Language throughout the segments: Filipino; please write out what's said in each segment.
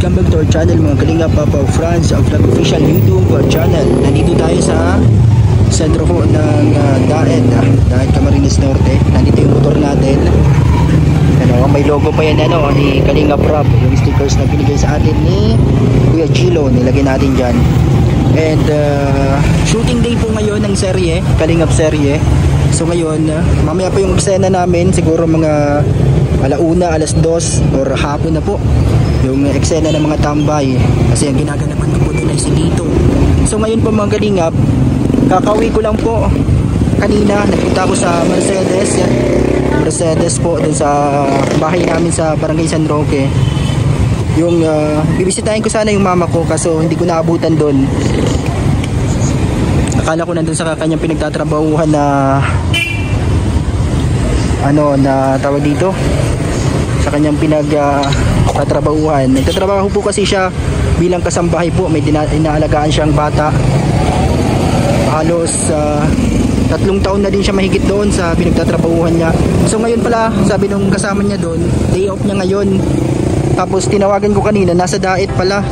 welcome back to our channel mga Kalinga Papa France of the official YouTube channel. Nandito tayo sa sentro po ng Daet Camarines Norte. Nandito yung motor natin. Ano, may logo pa yan ni Kalinga Prab. Yung stickers na binigay sa atin ni Kuya Chilo, nilagay natin dyan. And shooting day po ngayon ng serye, Kalingap serye. So ngayon, mamaya po yung eksena namin, siguro mga alauna, alas 2 or hapon na po yung eksena ng mga tambay kasi ang ginaganapan ko po doon ay si Dito. So ngayon po mga Kalingap, kakauwi ko lang po kanina, nagpunta ako sa Mercedes po doon sa bahay namin sa Barangay San Roque. Yung bibisitahin ko sana yung mama ko kaso hindi ko naabutan doon. Akala ko nandun sa kanyang pinagtatrabahuhan na na tawag dito sa kanyang pinagtatrabahuhan. Nagtatrabaho po kasi siya bilang kasambahay po, may inaalagaan siyang bata. Halos 3 taon na din siya mahigit doon sa pinagtatrabahuhan niya. So ngayon pala, sabi nung kasama niya doon, day off niya ngayon. Tapos tinawagan ko kanina, nasa Daet pala.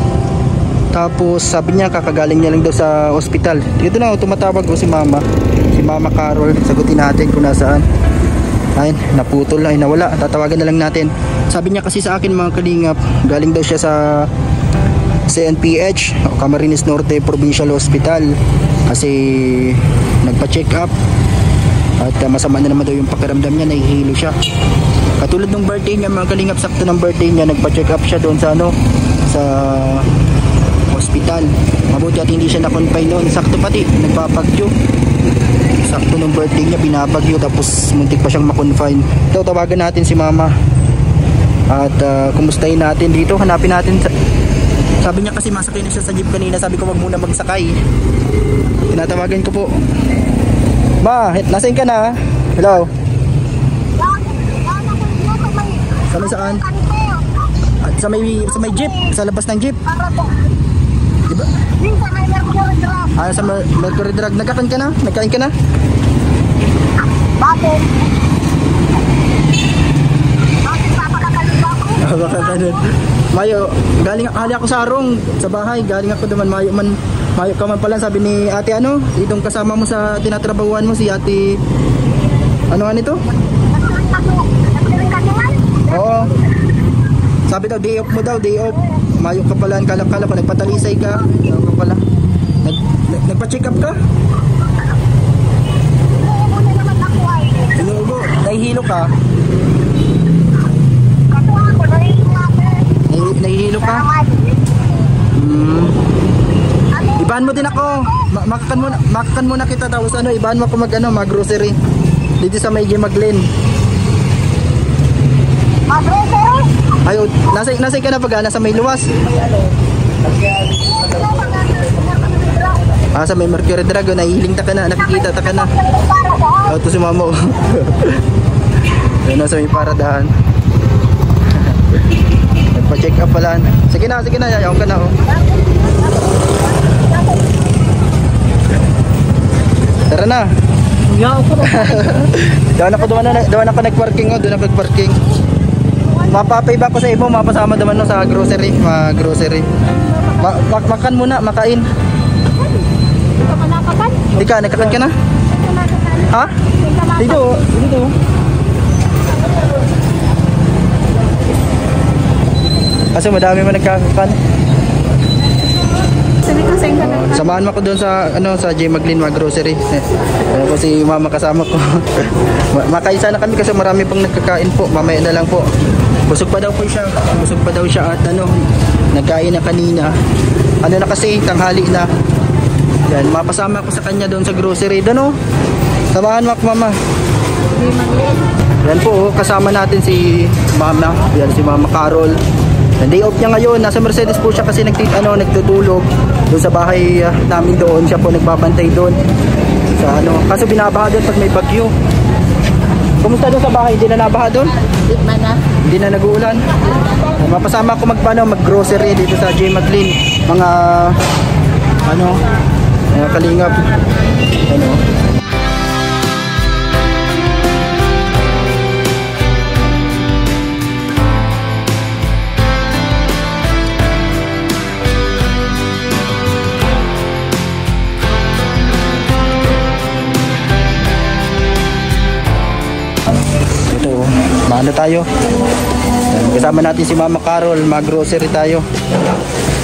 Tapos sabi niya kakagaling niya lang daw sa ospital. Dito na tumatawag ko si Mama Carol. Sagutin natin kung nasaan. Ayun, naputol, ay nawala. Tatawagan na lang natin. Sabi niya kasi sa akin mga Kalingap, galing daw siya sa CNPH o Camarines Norte Provincial Hospital kasi nagpa-check up at masama na naman daw yung pakiramdam niya, nahihilo siya. Katulad ng birthday niya mga Kalingap, sakto ng birthday niya, nagpa-check up siya doon sa sa hospital. Mabuti at hindi siya na-confine noon. Sakto pati, nagpapagyo. Sakto ng birthday niya, binabagyo tapos muntik pa siyang ma-confine. Ito, tawagan natin si Mama at kumustahin natin dito, hanapin natin sabi niya kasi masakay na siya sa jeep kanina, sabi ko wag muna magsakay. Tinatawagan ko po. Ma, nasaan ka na? Hello? Saan? At sa may jeep, sa labas ng jeep. Diba? Sa Mercury Drug. Nagkain ka na? Bakit? Bakit papakakalit ako? Baka ganun. Mayo, galing ako sa Arong, sa bahay. Galing ako naman, mayo ka man pala. Sabi ni ate itong kasama mo sa tinatrabahuan mo, si ate, ano nga nito? Oo. Sabi daw, day off mo daw, day off. Mayo ka pala, kala ko nagpatalisay ka. Ano ka pala? Nagpa-check up ka? Inuubo na naman ako ay. Inuubo? Nahihilo ka? Kaso ako, nahihilo ako. Nahihilo ka? Ibahan mo din ako. Makakan muna kita tapos ibahan mo ako mag-grocery. Dito sa may Maglin. Mag-grocery? Ay, nasa ka na pag nasa may luwas. Sa may Mercury Drug, nahihiling ta ka na, nakikita ta ka na. Ito si Mama. Ayun, nasa may paradahan. Nagpa-check up pala. Sige na, yayaw ka na Tara na. Doon ako nag-parking doon ako nag-parking. Mapapay ba ko sa ibo, mapasama naman sa grocery, makan muna, makain. Hindi ka, nagkakan ka na? Ha? Dito. Kasi madami man nagkakakan. Samahan mo ko doon sa sa Maglin mag-grocery. Ano po si Mama kasama ko. Makaisa na kami kasi marami pang nagkakain po. Mamaya na lang po. Busog pa daw siya at nagkain na kanina. Na kasi tanghali na. Yan, mapasama ko sa kanya doon sa grocery. Samahan mo ako, Mama. Yan po, kasama natin si Mama. Yan si Mama Carol. Day off niya ngayon, nasa Mercedes po siya kasi nagtutulog doon sa bahay namin doon. Siya po nagbabantay doon sa kaso binabaha doon pag may bagyo. Kumusta doon sa bahay? Hindi na nabaha doon? Hindi na nag-uulan. Mapasama ko mag-grocery dito sa Maglin. Mga Kalingap. ano tayo. Kasama natin si Mama Carol, mag-grocery tayo.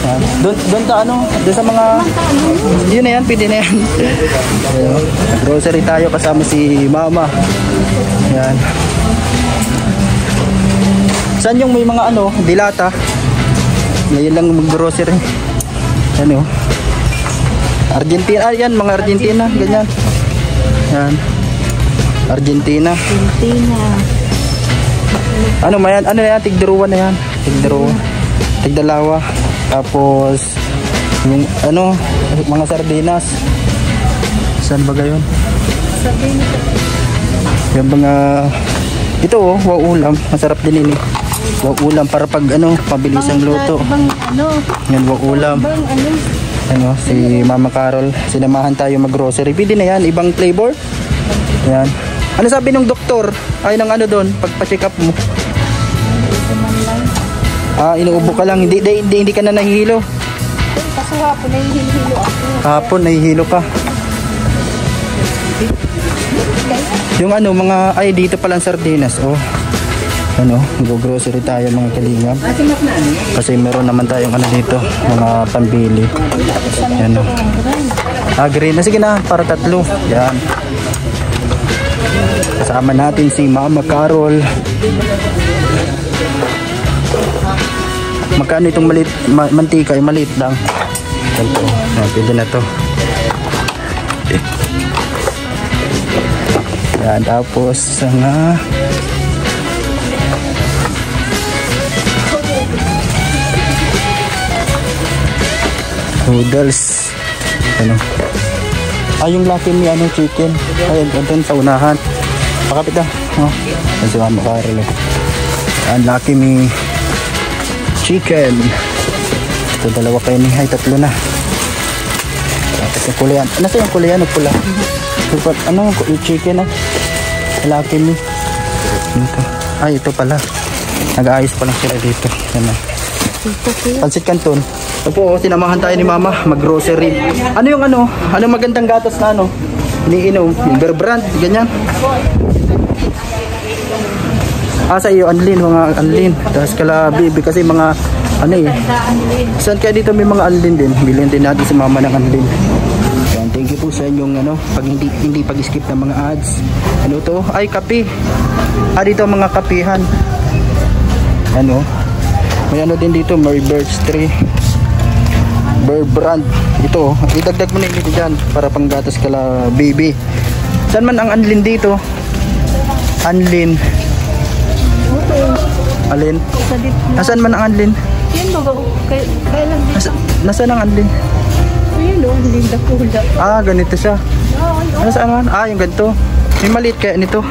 Yan. Doon ta ano, doon sa mga yun na yan, pwede na yan. Grocery tayo kasama si Mama. Yan. Saan yung may mga ano, dilata? Ngayon lang mag-grocery. Ano? Argentina, yan mga Argentina, ganyan. Yan. Argentina. Ano mayan? Ano yan? Tigdaruan na yan. Tigdalawa. Tapos yung ano, mga sardinas. Saan ba gayon? Sardinas. Yung mga ito oh, waulam. Masarap din ini. Waulam para pag ano, pabilis ang luto. Yan waulam. Ano, si Mama Carol, sinamahan tayo mag-grocery. Pwede na yan, ibang flavor. Yan. Ano sabi ng doktor? Ay ng ano doon, pagpa-check up mo. Inuubo ka lang, hindi ka na nahihilo. Kasi hapon nahihilo ako. Hapon nahihilo ka. Yung ano, mga ay dito palang sardinas, oh. Ano, go-grocery tayo mga kalingap. Kasi meron naman tayong ano dito, mga pambili. Ano. Green. Sige na, para tatlo. Yan. Kasama natin si Mama Carol. Magkano itong maliit, mantika, yung maliit lang. Ito, pwede na to. Yan, tapos nga noodles. Ano? Yung Lucky Me ano, chicken. Ayun, doon sa unahan. Pakapit na. Oh, kasi Mama Carol. Ang Lucky Me chicken. Ito dalawa kayo ni. Ay, tatlo na. Tapos yung kulayan. Nasa yung kulayan o pula? Ano yung chicken ah? Lucky Me. Ito. Ay, ito pala. Nag-aayos pa lang sila dito. Yan na. Pansit Canton. Ito po, sinamahan tayo ni Mama mag-grocery. Ano yung ano? Ano magandang gatas na ano? Iniinom. Yung Bear Brand, ganyan. Sa iyo, Anlin, mga Anlin. Tapos kala Bibi kasi mga ano eh. Saan kaya dito may mga Anlin din? Bilhin din natin si Mama ng Anlin. Yan, thank you po sa inyong ano, pag hindi pag-skip ng mga ads. Ano to? Ay, kape. Dito mga kapihan. Ano? May ano din dito, Mary Birch Tree. Bear Brand. Ito, idagdag mo na yung dyan para panggatas kala baby. Saan man ang Anlin dito? Anlin. Alin? Nasaan man ang Anlin? Yan ba? Kailan dito? Nasaan ang Anlin? Ayun o, Anlin Dakula. Ganito siya. Nasaan man? Yung ganito. May maliit kaya nito.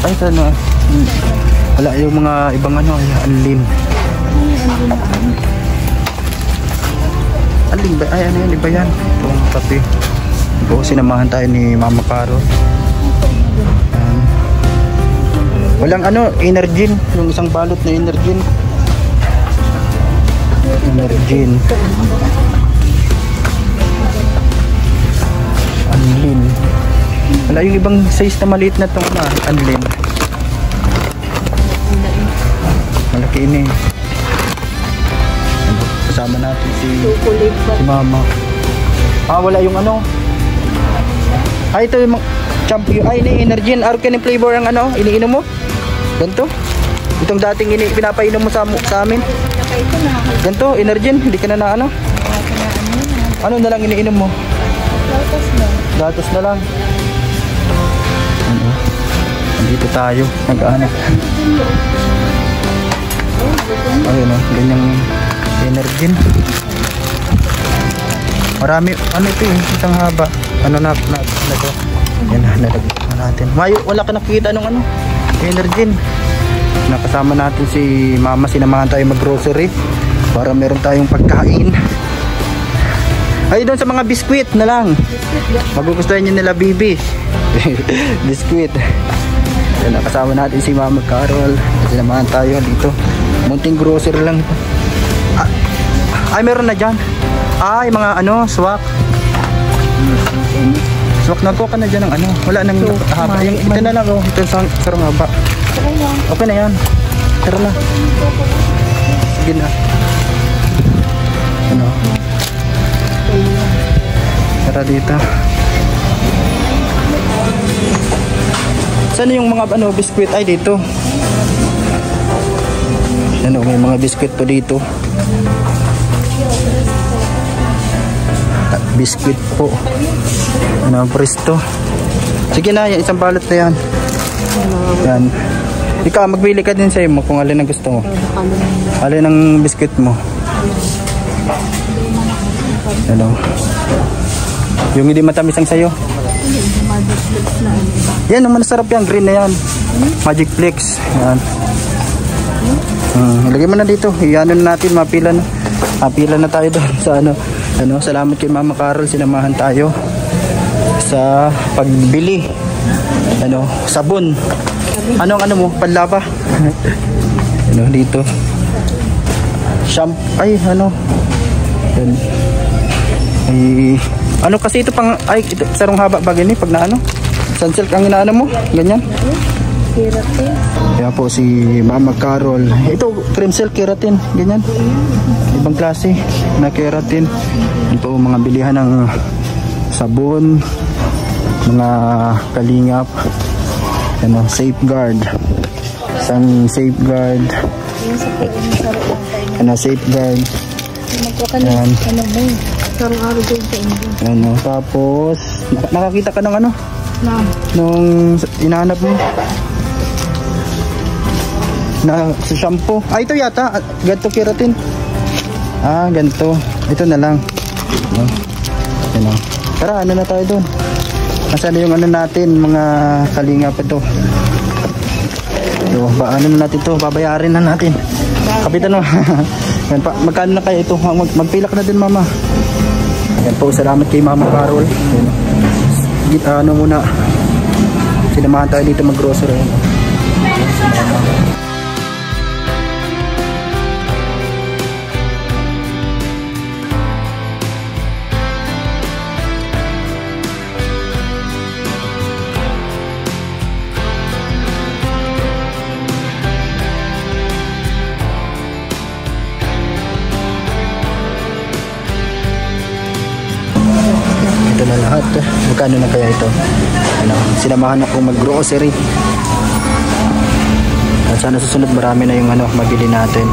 Ay, saan na? Wala yung mga ibang ano, Anlin. Anlin ba? Ay, ano yan? Iba yan. Itong kape. Ito, sinamahan tayo ni Mama Carol. Walang ano, Energin. Yung isang balot na Energin. Energin. Anlin. Wala yung ibang size na maliit na itong Anlin. Malaki ini. Kasama natin si Mama. Wala yung ano. Ito yung champion. Ini Energin. Arcan yung flavor ang ano, iniinom mo? Ganto? Itong dating pinapainom mo sa amin. Ganto, Energin. Hindi ka na ano? Ano na lang iniinom mo? Gatas na. Gatas na lang. Ano? Nandito tayo. Nag-anak. Ayun o, ganyang Energin. Marami, ano ito eh, isang haba. Ano na to? Yan na, nalagyan natin. Wala ka nakikita nung ano, Energin. Nakasama natin si Mama, sinamahan tayo mag-grocery para meron tayong pagkain. Ay, doon sa mga biskwit na lang. Magugustuhan nyo nila, Bibi. Biskwit. Yan, nakasama natin si Mama Carol. Sinamahan tayo dito. Munting grocery lang. Ay, meron na dyan. Ay, mga ano, swak. Swak, nagkuha ka na dyan ng ano. Wala nang haba. Ito na lang, oh. Ito sa sarong haba. Okay na yan. Tara na. Sige na. Ano? Tara dito. Saan yung mga ano, biskwit? Ay, dito. Ano, may mga biskwit po dito. Biskwit po. Ano, presto. Sige na, yan, isang balot na yan. Yan. Ikaw, magbili ka din sa'yo mo kung alin ang gusto mo. Alin ang biskwit mo. Ano. Yung hindi matamis ang sayo. Yan, ang masarap yan. Green na yan. Magic Flakes. Yan. Ilagay mo na dito. Iano na natin. Mapila na. Mapila na tayo doon sa ano. Salamat kay Mama Carol. Sinamahan tayo sa pagbili. Sabon. Anong ano mo? Panlaba. Dito. Shampoo. Ay, ano. Yan. Ay, ano kasi ito pang, ay, ito, sarong haba ba ganyan pag na ano? Sunsilk ang inaano mo? Ganyan? Keratin. Kaya po si Mama Carol. Ito, cream silk, keratin. Ganyan. Ibang klase na keratin. Ito mga bilihan ng sabon, mga kalingap. Safeguard. Isang safeguard. Safeguard. Yan. Araw-araw doon sa inyo. Tapos, nakakita ka ng ano? Nung inahanap mo? Na sa shampoo. Ah, ito yata. Ganto keratin. Ah, ganto. Ito na lang. Tara, ano na tayo doon? Nasaan yung ano natin, mga kalingap ito. Ano na natin ito? Babayarin na natin. Kapitan mo. Magkano na kayo ito? Magpilak na din, Mama. Yan po, salamat kay Mama Carol. Ano muna, sinamahan tayo dito mag-grocery. Ito na lahat. Magkano na kaya ito? Sinamahan ako mag-grocery. At sana susunod marami na yung mabili natin.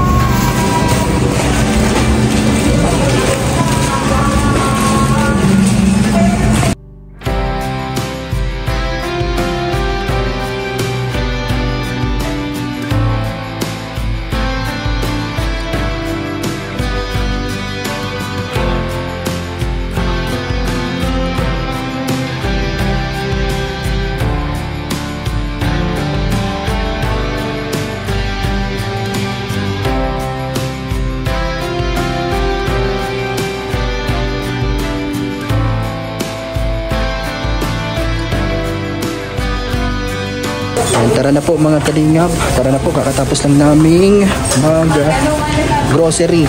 Tara na po mga kalingap. Tara na po, kakatapos lang naming mag-grocery.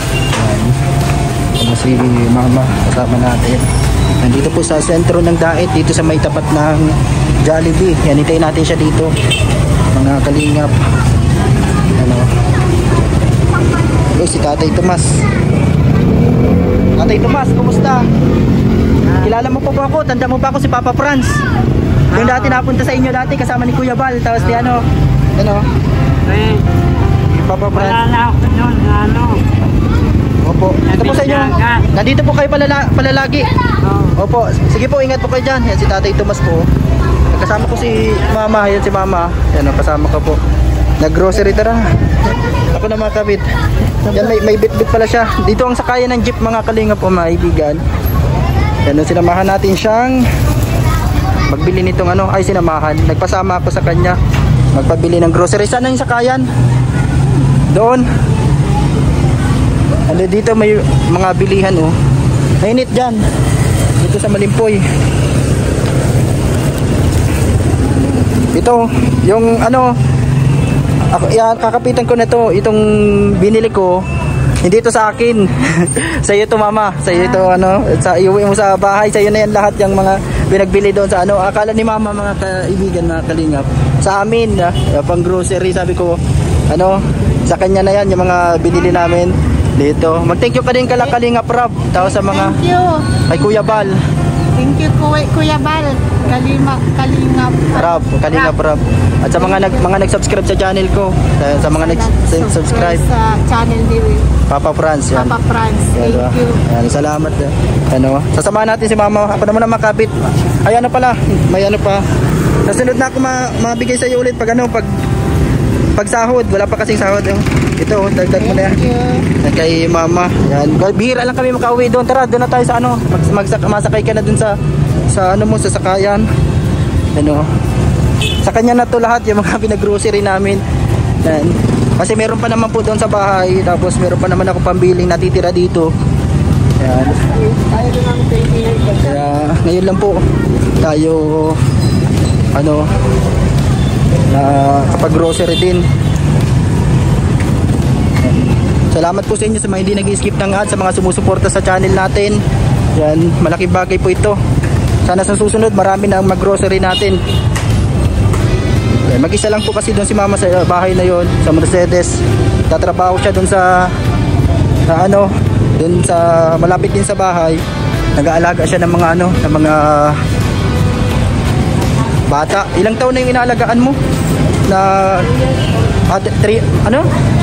Si Mama kasama natin. Nandito po sa sentro ng Daet, dito sa may tapat ng Jollibee. Yan, hintayin natin siya dito. Mga kalingap. Si Tatay Tomas. Tatay Tomas, kumusta? Kilala mo po ba ako? Tanda mo ba ako si Papa Franz? Yung dati napunta sa inyo dati kasama ni Kuya Bal, tapos di Papa Franz. Wala na ako doon, Opo. Ito po sa inyo. Nandito po kayo palalagi. Opo. Sige po, ingat po kayo dyan. Yan si Tatay Tomas po. Kasama ko si Mama. Yan si Mama. Yan, kasama ka po. Nag-grocery, tara. Ako na mga kabit. Yan, may bit-bit pala siya. Dito ang sakayan ng jeep mga kalinga po, mga ibigan. Yan, sinamahan natin siyang magbili nitong sinamahan. Nagpasama ako sa kanya magpabili ng grocery. Saan yung sakayan? Doon. Dito may mga bilihan Mainit dyan. Dito sa Malimpoy. Ito, yung kakapitan ko na to. Itong binili ko, hindi ito sa akin. Sa iyo to, Mama. Sa iyo to, sa iuwi mo sa bahay. Sa iyo na yan lahat yung mga pinagbili doon sa ano. Akala ni mama mga kaibigan, mga kalingap. Sa amin, pang grocery, sabi ko, ano, sa kanya na yan, yung mga binili namin dito. Mag-thank you ka din kala Kalingap Rab. Tapos sa mga, Thank you. kay Kuya Bal. Thank you, Kuya Bal. Rab, Kalingap Rab. At sa mga nag-subscribe sa channel ko, sa mga nag-subscribe sa channel ni Papa Franz, yan. Papa Franz. Thank Yan, you. yan, salamat. Ano, sasamahan natin si mama. Ako naman ang makapit. Ay, ano pala, may ano pa. Nasunod na ako mabigay sa iyo ulit pag ano, pag sahod. Wala pa kasing sahod. Ito, dagdag mo na yan. Thank you. Yan kay mama. Yan. Bihira lang kami makauwi doon. Tara, doon na tayo sa ano. Masakay ka na doon sa ano mo, sa sakayan. Ano. Sa kanya na to lahat yung mga pinag-grocery namin. Yan. Kasi meron pa naman po doon sa bahay. Tapos meron pa naman ako pambiling natitira dito. Yan. Kaya ngayon lang po tayo ano na kapag grocery din. Salamat po sa inyo sa mga hindi nag-skip ng ads, sa mga sumusuporta sa channel natin. Yan, malaking bagay po ito. Sana sa susunod marami na ang mag-grocery natin. Mag-isa lang po kasi doon si mama sa bahay na yon, sa Mercedes. Tatrabaho siya doon sa ano, doon sa malapit din sa bahay. Nag-aalaga siya ng mga ano, ng mga bata. Ilang taon na yung inaalagaan mo? Na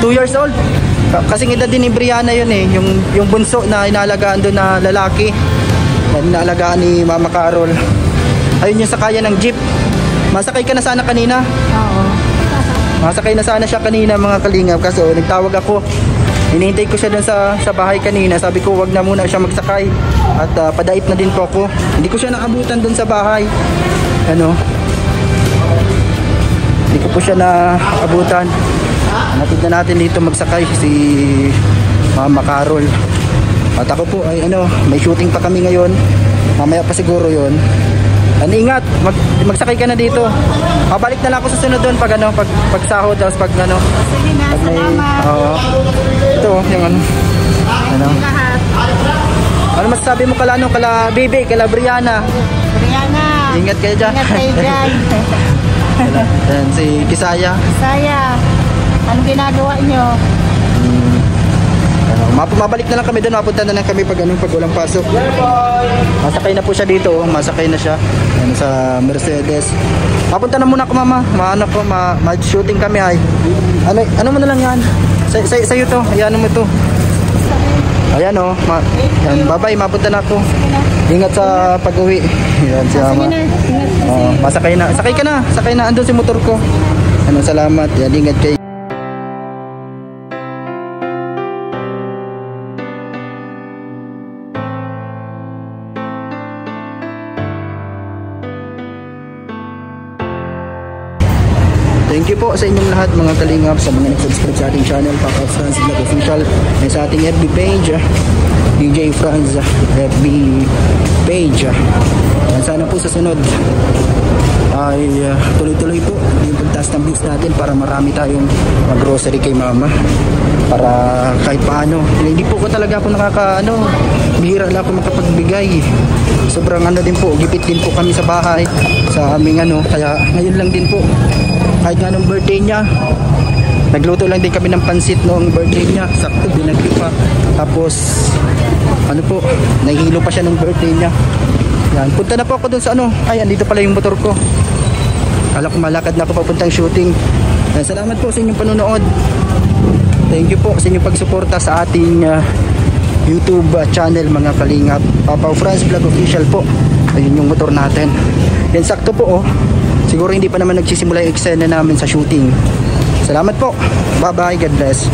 2 years old. Kasing edad din ni Brianna yun eh, yung bunso na inaalagaan doon na lalaki. Yan, inaalagaan ni Mama Carol. Ayun yung sakayan ng jeep. Masakay ka na sana kanina. Oo. Masakay na sana siya kanina mga kalingap, kasi nagtawag ako. Hinihintay ko siya doon sa bahay kanina. Sabi ko wag na muna siya magsakay. At padait na din po ako. Hindi ko siya nakabutan doon sa bahay. Ano? Hindi ko po siya nakabutan. Natid na natin dito magsakay si Mama Carol. At ako po ay ano, may shooting pa kami ngayon. Mamaya pa siguro yon. Ingat, magsakay ka na dito. Mabalik na lang ako sa sunod doon pag ano, pag sahod, tapos pag ano. Sige na, Pag may, salamat. ito yung ano. Ano? Lahat. Ano masasabi mo kala ano, kala Bibi, kala Brianna? Brianna. Ingat kayo dyan. Ingat kayo dyan. Yan, si Kisaya. Saya. Ano ginagawa nyo? Mabalik na lang kami doon, mapunta na lang kami pag walang pasok. Masakay na po siya dito, masakay na siya. Yan, sa Mercedes. Mapunta na muna ako mama, ma-shooting kami ay. Ano mo na lang yan? Sa'yo to, ayan mo to. Ayan o, yan, bye-bye, mapunta na ako. Ingat sa pag-uwi. Yan si mama. Masakay na, sakay na, andun si motor ko. Ano, salamat, yan, ingat kayo. Thank you po sa inyong lahat mga kalingap, sa mga nag-subscribe sa ating channel, Papa Franz Vlog Official, and sa ating FB page, DJ Franz FB page. And sana po sa sunod ay tuloy-tuloy po yung pagtaas ng views natin para marami tayong mag-grocery kay mama. Para kahit paano, hindi po ko talaga ako bihira lang ako makapagbigay. Sobrang ano din po, gipit din po kami sa bahay, sa aming ano, kaya ngayon lang din po. Kahit nga nung birthday niya, nagluto lang din kami ng pansit noong birthday niya. Sakto, binagyo pa. Tapos, ano po, nahihilo pa siya nung birthday niya. Yan, punta na po ako dun sa ano. Ay, andito pala yung motor ko. Kala ko malakad na ako papuntang shooting. Yan, salamat po sa inyong panonood. Thank you po sa inyong pagsuporta sa ating YouTube channel mga kalingap. Papa Franz Vlog Official po. Ayun yung motor natin. Yan, sakto po oh. Siguro hindi pa naman nagsisimula yung eksena namin sa shooting. Salamat po. Bye bye. God bless.